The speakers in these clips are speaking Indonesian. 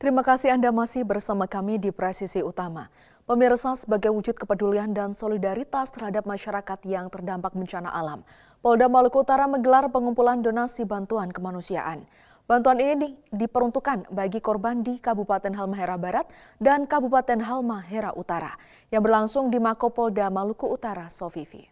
Terima kasih Anda masih bersama kami di Presisi Utama. Pemirsa, sebagai wujud kepedulian dan solidaritas terhadap masyarakat yang terdampak bencana alam, Polda Maluku Utara menggelar pengumpulan donasi bantuan kemanusiaan. Bantuan ini diperuntukkan bagi korban di Kabupaten Halmahera Barat dan Kabupaten Halmahera Utara yang berlangsung di Mako Polda Maluku Utara, Sofifi.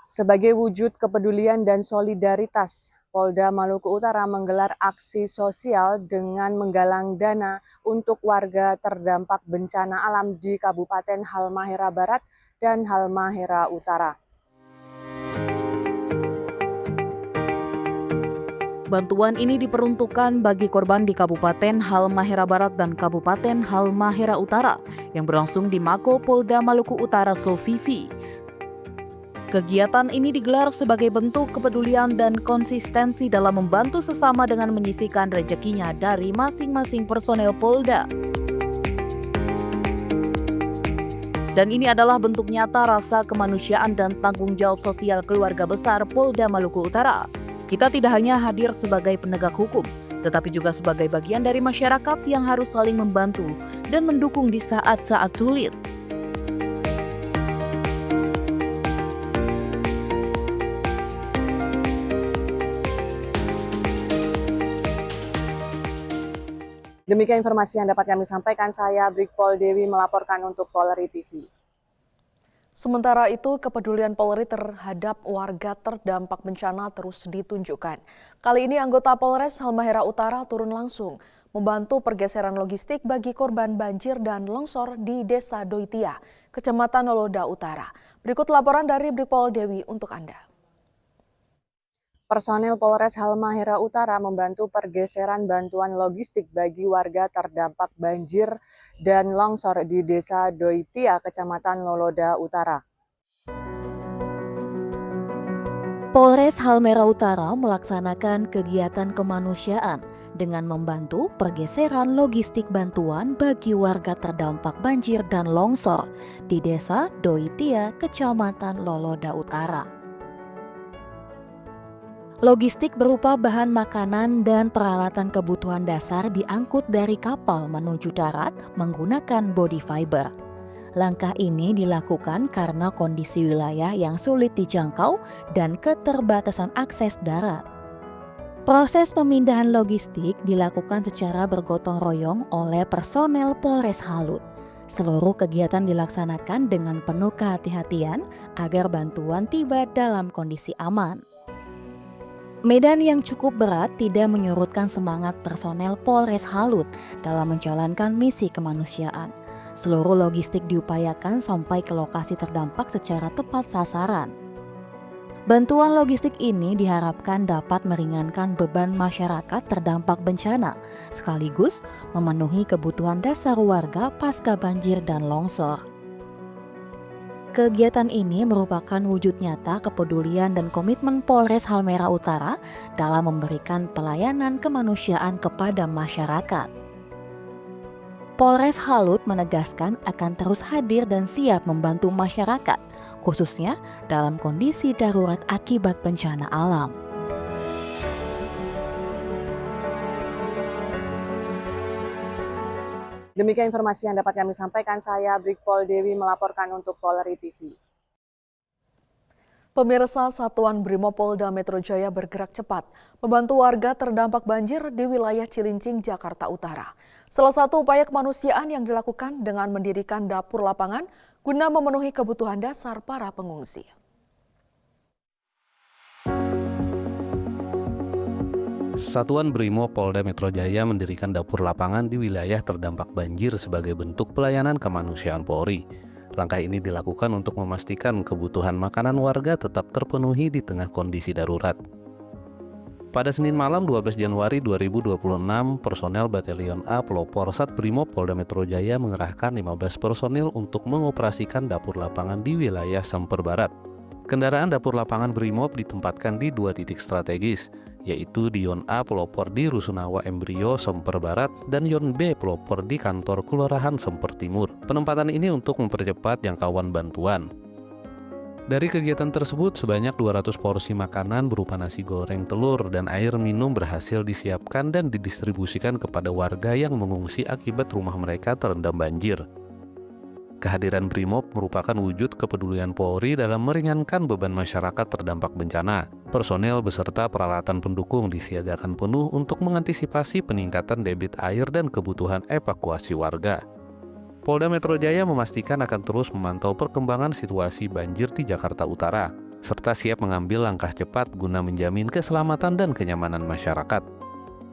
Sebagai wujud kepedulian dan solidaritas, Polda Maluku Utara menggelar aksi sosial dengan menggalang dana untuk warga terdampak bencana alam di Kabupaten Halmahera Barat dan Halmahera Utara. Bantuan ini diperuntukkan bagi korban di Kabupaten Halmahera Barat dan Kabupaten Halmahera Utara yang berlangsung di Mako Polda Maluku Utara, Sofifi. Kegiatan ini digelar sebagai bentuk kepedulian dan konsistensi dalam membantu sesama dengan menyisihkan rezekinya dari masing-masing personel Polda. Dan ini adalah bentuk nyata rasa kemanusiaan dan tanggung jawab sosial keluarga besar Polda Maluku Utara. Kita tidak hanya hadir sebagai penegak hukum, tetapi juga sebagai bagian dari masyarakat yang harus saling membantu dan mendukung di saat-saat sulit. Demikian informasi yang dapat kami sampaikan. Saya Brigpol Dewi melaporkan untuk Polri TV. Sementara itu, kepedulian Polri terhadap warga terdampak bencana terus ditunjukkan. Kali ini anggota Polres Halmahera Utara turun langsung membantu pergeseran logistik bagi korban banjir dan longsor di Desa Doitia, Kecamatan Loloda Utara. Berikut laporan dari Brigpol Dewi untuk Anda. Personel Polres Halmahera Utara membantu pergeseran bantuan logistik bagi warga terdampak banjir dan longsor di Desa Doitia, Kecamatan Loloda Utara. Polres Halmahera Utara melaksanakan kegiatan kemanusiaan dengan membantu pergeseran logistik bantuan bagi warga terdampak banjir dan longsor di Desa Doitia, Kecamatan Loloda Utara. Logistik berupa bahan makanan dan peralatan kebutuhan dasar diangkut dari kapal menuju darat menggunakan body fiber. Langkah ini dilakukan karena kondisi wilayah yang sulit dijangkau dan keterbatasan akses darat. Proses pemindahan logistik dilakukan secara bergotong royong oleh personel Polres Halut. Seluruh kegiatan dilaksanakan dengan penuh kehati-hatian agar bantuan tiba dalam kondisi aman. Medan yang cukup berat tidak menyurutkan semangat personel Polres Halut dalam menjalankan misi kemanusiaan. Seluruh logistik diupayakan sampai ke lokasi terdampak secara tepat sasaran. Bantuan logistik ini diharapkan dapat meringankan beban masyarakat terdampak bencana, sekaligus memenuhi kebutuhan dasar warga pasca banjir dan longsor. Kegiatan ini merupakan wujud nyata kepedulian dan komitmen Polres Halmahera Utara dalam memberikan pelayanan kemanusiaan kepada masyarakat. Polres Halut menegaskan akan terus hadir dan siap membantu masyarakat, khususnya dalam kondisi darurat akibat bencana alam. Demikian informasi yang dapat kami sampaikan. Saya Brigpol Dewi melaporkan untuk Polri TV. Pemirsa, Satuan Brimopolda Metro Jaya bergerak cepat membantu warga terdampak banjir di wilayah Cilincing, Jakarta Utara. Salah satu upaya kemanusiaan yang dilakukan dengan mendirikan dapur lapangan guna memenuhi kebutuhan dasar para pengungsi. Satuan Brimo Polda Metro Jaya mendirikan dapur lapangan di wilayah terdampak banjir sebagai bentuk pelayanan kemanusiaan Polri. Langkah ini dilakukan untuk memastikan kebutuhan makanan warga tetap terpenuhi di tengah kondisi darurat. Pada Senin malam 12 Januari 2026, personel Batalion A Pelopor Sat Brimo Polda Metro Jaya mengerahkan 15 personil untuk mengoperasikan dapur lapangan di wilayah Semper Barat. Kendaraan dapur lapangan Brimob ditempatkan di 2 titik strategis, yaitu di Yon A Pelopor di Rusunawa Embrio, Semper Barat, dan Yon B Pelopor di kantor Kelurahan Semper Timur. Penempatan ini untuk mempercepat jangkauan bantuan. Dari kegiatan tersebut, sebanyak 200 porsi makanan berupa nasi goreng, telur, dan air minum berhasil disiapkan dan didistribusikan kepada warga yang mengungsi akibat rumah mereka terendam banjir. Kehadiran Brimob merupakan wujud kepedulian Polri dalam meringankan beban masyarakat terdampak bencana. Personel beserta peralatan pendukung disiagakan penuh untuk mengantisipasi peningkatan debit air dan kebutuhan evakuasi warga. Polda Metro Jaya memastikan akan terus memantau perkembangan situasi banjir di Jakarta Utara, serta siap mengambil langkah cepat guna menjamin keselamatan dan kenyamanan masyarakat.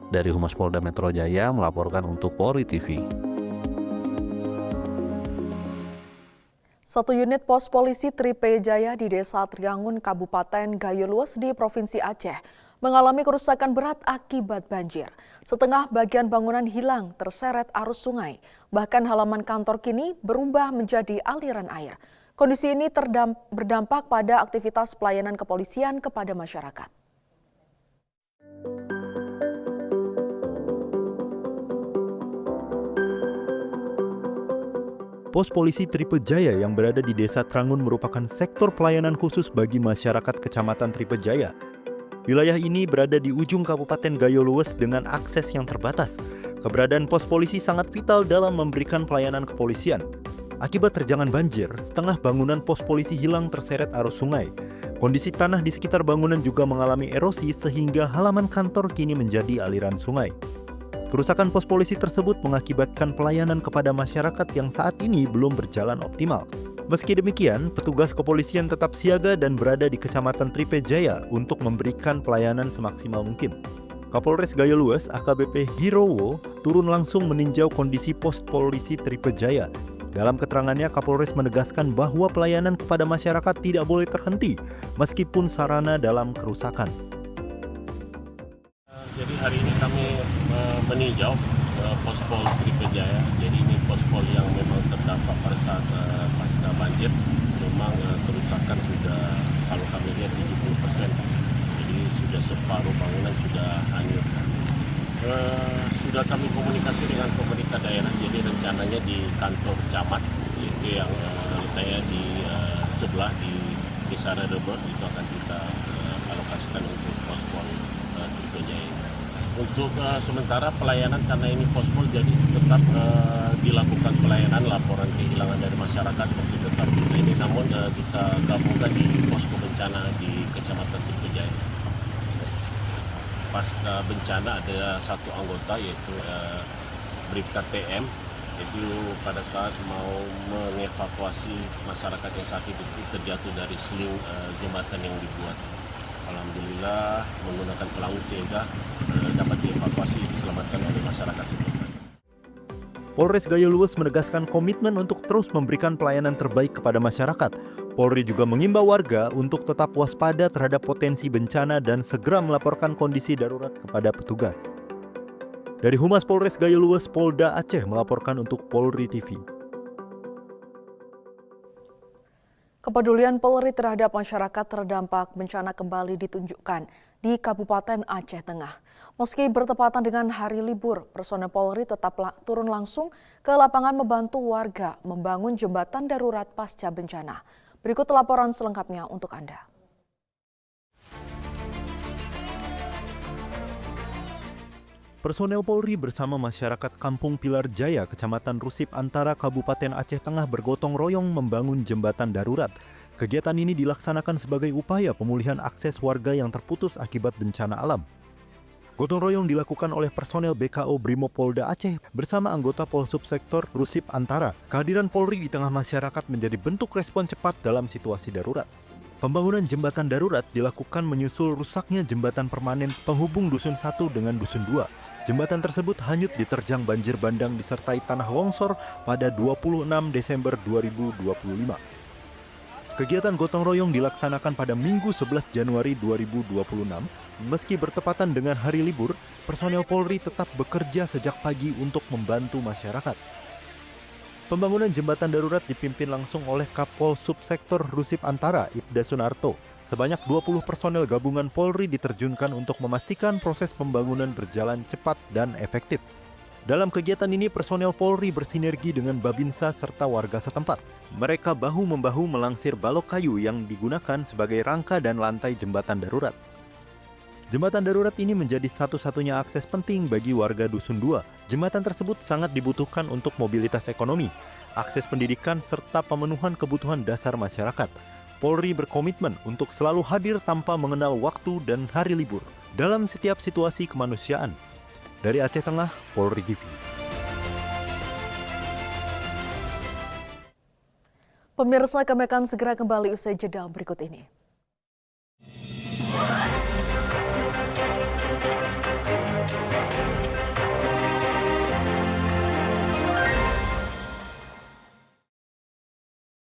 Dari Humas Polda Metro Jaya melaporkan untuk Polri TV. Satu unit pos polisi Tripe Jaya di Desa Triangun, Kabupaten Gayo Luas di Provinsi Aceh mengalami kerusakan berat akibat banjir. Setengah bagian bangunan hilang terseret arus sungai. Bahkan halaman kantor kini berubah menjadi aliran air. Kondisi ini berdampak pada aktivitas pelayanan kepolisian kepada masyarakat. Pos polisi Tripe Jaya yang berada di Desa Trangun merupakan sektor pelayanan khusus bagi masyarakat Kecamatan Tripe Jaya. Wilayah ini berada di ujung Kabupaten Gayo Luas dengan akses yang terbatas. Keberadaan pos polisi sangat vital dalam memberikan pelayanan kepolisian. Akibat terjangan banjir, setengah bangunan pos polisi hilang terseret arus sungai. Kondisi tanah di sekitar bangunan juga mengalami erosi sehingga halaman kantor kini menjadi aliran sungai. Kerusakan pos polisi tersebut mengakibatkan pelayanan kepada masyarakat yang saat ini belum berjalan optimal. Meski demikian, petugas kepolisian tetap siaga dan berada di Kecamatan Tripe Jaya untuk memberikan pelayanan semaksimal mungkin. Kapolres Gayo Luas AKBP Hirowo turun langsung meninjau kondisi pos polisi Tripe Jaya. Dalam keterangannya, Kapolres menegaskan bahwa pelayanan kepada masyarakat tidak boleh terhenti meskipun sarana dalam kerusakan. Jadi hari ini kami meninjau pospol Tripe Jaya. Jadi ini pospol yang memang terdampak pada saat pasca banjir. Memang kerusakan sudah, kalau kami lihat 70%. Jadi sudah separuh bangunan sudah hanyut. Sudah kami komunikasi dengan pemerintah daerah. Jadi rencananya di kantor camat itu yang letaknya di sebelah di Desa Redebe itu akan kita alokasikan untuk pospol Tripe Jaya. Untuk sementara pelayanan karena ini pospol jadi tetap dilakukan pelayanan laporan kehilangan dari masyarakat masih tetap ini, namun kita gabungkan di posko bencana di Kecamatan Tripe Jaya. Pasca bencana ada satu anggota yaitu Bribka TM itu pada saat mau mengevakuasi masyarakat yang sakit itu terjatuh dari seling jembatan yang dibuat. Alhamdulillah menggunakan pelaut sehingga dapat dievakuasi diselamatkan oleh masyarakat setempat. Polres Gayo Luas menegaskan komitmen untuk terus memberikan pelayanan terbaik kepada masyarakat. Polri juga mengimbau warga untuk tetap waspada terhadap potensi bencana dan segera melaporkan kondisi darurat kepada petugas. Dari Humas Polres Gayo Luas, Polda Aceh melaporkan untuk Polri TV. Kepedulian Polri terhadap masyarakat terdampak bencana kembali ditunjukkan di Kabupaten Aceh Tengah. Meski bertepatan dengan hari libur, personel Polri tetap turun langsung ke lapangan membantu warga membangun jembatan darurat pasca bencana. Berikut laporan selengkapnya untuk Anda. Personel Polri bersama masyarakat Kampung Pilar Jaya, Kecamatan Rusip Antara, Kabupaten Aceh Tengah bergotong royong membangun jembatan darurat. Kegiatan ini dilaksanakan sebagai upaya pemulihan akses warga yang terputus akibat bencana alam. Gotong royong dilakukan oleh personel BKO Brimob Polda Aceh bersama anggota Polsubsektor Rusip Antara. Kehadiran Polri di tengah masyarakat menjadi bentuk respon cepat dalam situasi darurat. Pembangunan jembatan darurat dilakukan menyusul rusaknya jembatan permanen penghubung Dusun 1 dengan Dusun 2. Jembatan tersebut hanyut diterjang banjir bandang disertai tanah longsor pada 26 Desember 2025. Kegiatan gotong royong dilaksanakan pada Minggu 11 Januari 2026. Meski bertepatan dengan hari libur, personel Polri tetap bekerja sejak pagi untuk membantu masyarakat. Pembangunan jembatan darurat dipimpin langsung oleh Kapol Subsektor Rusip Antara, Ibda Sunarto. Sebanyak 20 personel gabungan Polri diterjunkan untuk memastikan proses pembangunan berjalan cepat dan efektif. Dalam kegiatan ini, personel Polri bersinergi dengan Babinsa serta warga setempat. Mereka bahu-membahu melangsir balok kayu yang digunakan sebagai rangka dan lantai jembatan darurat. Jembatan darurat ini menjadi satu-satunya akses penting bagi warga Dusun 2. Jembatan tersebut sangat dibutuhkan untuk mobilitas ekonomi, akses pendidikan, serta pemenuhan kebutuhan dasar masyarakat. Polri berkomitmen untuk selalu hadir tanpa mengenal waktu dan hari libur dalam setiap situasi kemanusiaan. Dari Aceh Tengah, Polri TV. Pemirsa, kami akan segera kembali usai jeda berikut ini.